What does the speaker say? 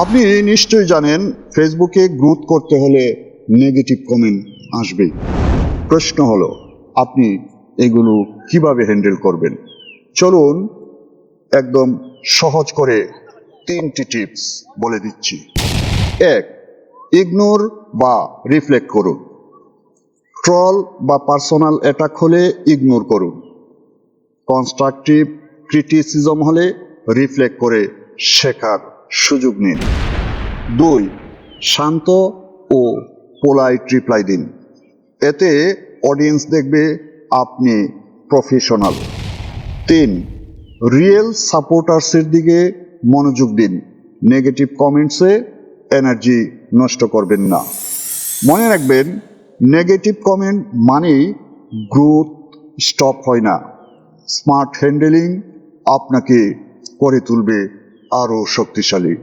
আপনি নিশ্চয়ই জানেন ফেসবুকে গ্রোথ করতে হলে নেগেটিভ কমেন্ট আসবেই। প্রশ্ন হলো আপনি এগুলো কিভাবে হ্যান্ডেল করবেন। চলুন একদম সহজ করে 3টি টিপস বলে দিচ্ছি। 1. ইগনোর বা রিফ্লেক্ট করুন। ট্রল বা পার্সোনাল অ্যাটাক হলে ইগনোর করুন। কনস্ট্রাকটিভ ক্রিটিসিজম হলে রিফ্লেক্ট করে শেখার সুযোগ নিন। 2. শান্ত ও পোলাইট রিপ্লাই দিন। এতে অডিয়েন্স দেখবে আপনি প্রফেশনাল। 3. রিয়েল সাপোর্টার্সের দিকে মনোযোগ দিন। নেগেটিভ কমেন্টসে এনার্জি নষ্ট করবেন না। মনে রাখবেন, নেগেটিভ কমেন্ট মানেই গ্রোথ স্টপ হয় না। স্মার্ট হ্যান্ডেলিং আপনাকে করে তুলবে আরও শক্তিশালী।